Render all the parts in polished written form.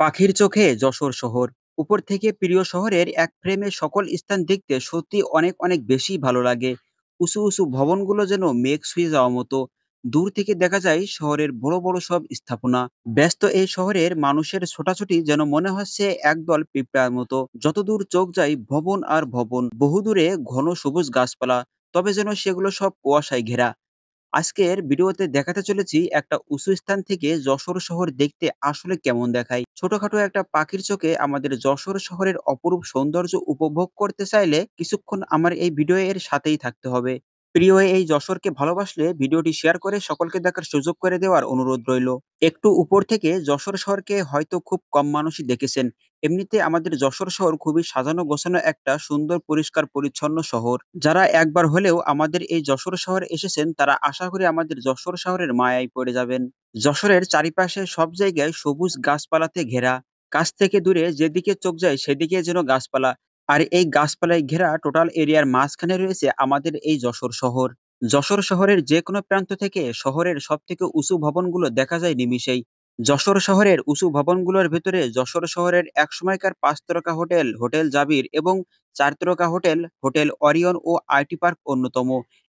পাখির চোখে যশোর শহর। উপর থেকে প্রিয় শহরের এক ফ্রেমে সকল স্থান দেখতে সত্যি অনেক অনেক বেশি ভালো লাগে। উঁচু উঁচু ভবনগুলো যেন মেঘ ছুঁয়ে যাওয়া মতো। দূর থেকে দেখা যায় শহরের বড় বড় সব স্থাপনা। ব্যস্ত এই শহরের মানুষের ছোটাছুটি যেন মনে হচ্ছে একদল পিঁপড়ার মতো। যতদূর চোখ যায় ভবন আর ভবন, বহুদূরে ঘন সবুজ গাছপালা। তবে যেন সেগুলো সব কুয়াশায় ঘেরা। আজকের ভিডিওতে দেখাতে চলেছি একটা উঁচু স্থান থেকে যশোর শহর দেখতে আসলে কেমন দেখায়। ছোটখাটো একটা পাখির চোখে আমাদের যশোর শহরের অপরূপ সৌন্দর্য উপভোগ করতে চাইলে কিছুক্ষণ আমার এই ভিডিও এর সাথেই থাকতে হবে। প্রিয় এই যশোরকে ভালোবাসলে ভিডিওটি শেয়ার করে সকলকে দেখার সুযোগ করে দেওয়ার অনুরোধ রইল। একটু উপর থেকে যশোর শহরকে হয়তো খুব কম মানুষই দেখেছেন। এমনিতে আমাদের যশোর শহর খুবই সাজানো গোছানো একটা সুন্দর পরিষ্কার পরিচ্ছন্ন শহর। যারা একবার হলেও আমাদের এই যশোর শহরে এসেছেন তারা আশা করি আমাদের যশোর শহরের মায়ায় পড়ে যাবেন। যশোরের চারিপাশে সব জায়গায় সবুজ গাছপালাতে ঘেরা। কাছ থেকে দূরে যেদিকে চোখ যায় সেদিকে যেন গাছপালা। আর এই গাছপালায় ঘেরা টোটাল এরিয়ার মাঝখানে রয়েছে আমাদের এই যশোর শহর। যশোর শহরের যে কোনো প্রান্ত থেকে শহরের সব থেকে উঁচু ভবনগুলো দেখা যায় নিমিষেই। যশোর শহরের উঁচু ভবনগুলোর ভেতরে যশোর শহরের এক সময়কার ৫ তারকা হোটেল, হোটেল জাবির এবং ৪ তারকা হোটেল, হোটেল অরিয়ন ও আইটি পার্ক অন্যতম।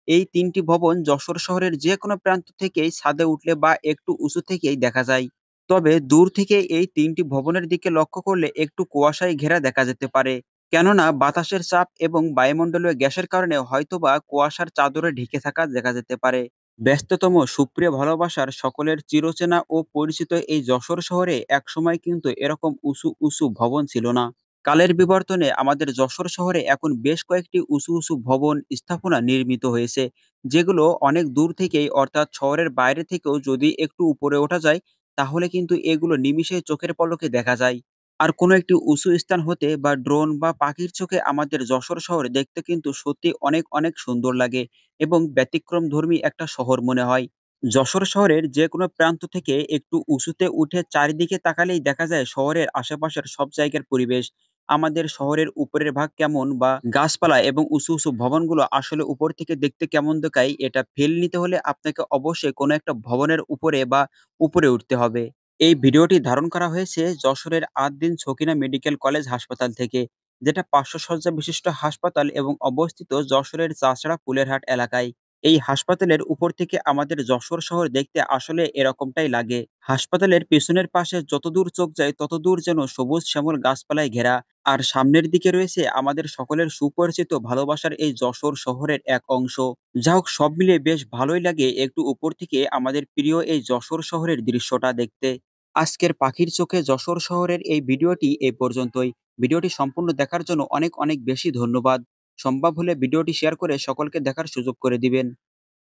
এই ৩টি ভবন যশোর শহরের যে কোনো প্রান্ত থেকেই ছাদে উঠলে বা একটু উঁচু থেকেই দেখা যায়। তবে দূর থেকে এই ৩টি ভবনের দিকে লক্ষ্য করলে একটু কুয়াশায় ঘেরা দেখা যেতে পারে। কেননা বাতাসের চাপ এবং বায়ুমণ্ডলীয় গ্যাসের কারণে হয়তোবা কুয়াশার চাদরে ঢেকে থাকা দেখা যেতে পারে। ব্যস্ততম সুপ্রিয় ভালোবাসার সকলের চিরচেনা ও পরিচিত এই যশোর শহরে একসময় কিন্তু এরকম উঁচু উঁচু ভবন ছিল না। কালের বিবর্তনে আমাদের যশোর শহরে এখন বেশ কয়েকটি উঁচু উঁচু ভবন স্থাপনা নির্মিত হয়েছে, যেগুলো অনেক দূর থেকেই অর্থাৎ শহরের বাইরে থেকেও যদি একটু উপরে ওঠা যায় তাহলে কিন্তু এগুলো নিমিষে চোখের পলকে দেখা যায়। আর কোনো একটি উঁচু স্থান হতে বা ড্রোন বা পাখির চোখে আমাদের যশোর শহর দেখতে কিন্তু সত্যি অনেক অনেক সুন্দর লাগে এবং ব্যতিক্রমধর্মী একটা শহর মনে হয়। যশোর শহরের যে কোনো প্রান্ত থেকে একটু উঁচুতে উঠে চারিদিকে তাকালেই দেখা যায় শহরের আশেপাশের সব জায়গার পরিবেশ। আমাদের শহরের উপরের ভাগ কেমন বা গাছপালা এবং উঁচু উঁচু ভবনগুলো আসলে উপর থেকে দেখতে কেমন দেখায় এটা ফিল নিতে হলে আপনাকে অবশ্যই কোনো একটা ভবনের উপরে বা উপরে উঠতে হবে। এই ভিডিওটি ধারণ করা হয়েছে যশোরের আদ্দিন ছকিনা মেডিকেল কলেজ হাসপাতাল থেকে, যেটা ৫০০ শয্যা বিশিষ্ট হাসপাতাল এবং অবস্থিত যশোরের চাষড়া ফুলেরহাট এলাকায়। এই হাসপাতালের উপর থেকে আমাদের যশোর শহর দেখতে আসলে এরকমটাই লাগে। হাসপাতালের পেছনের পাশে যতদূর চোখ যায় ততদূর যেন সবুজ শ্যামল গাছপালায় ঘেরা। আর সামনের দিকে রয়েছে আমাদের সকলের সুপরিচিত ভালোবাসার এই যশোর শহরের এক অংশ। যা হোক, সব মিলিয়ে বেশ ভালোই লাগে একটু উপর থেকে আমাদের প্রিয় এই যশোর শহরের দৃশ্যটা দেখতে। আজকের পাখির চোখে যশোর শহরের এই ভিডিওটি এই পর্যন্তই। ভিডিওটি সম্পূর্ণ দেখার জন্য অনেক অনেক বেশি ধন্যবাদ। সম্ভব হলে ভিডিওটি শেয়ার করে সকলকে দেখার সুযোগ করে দিবেন।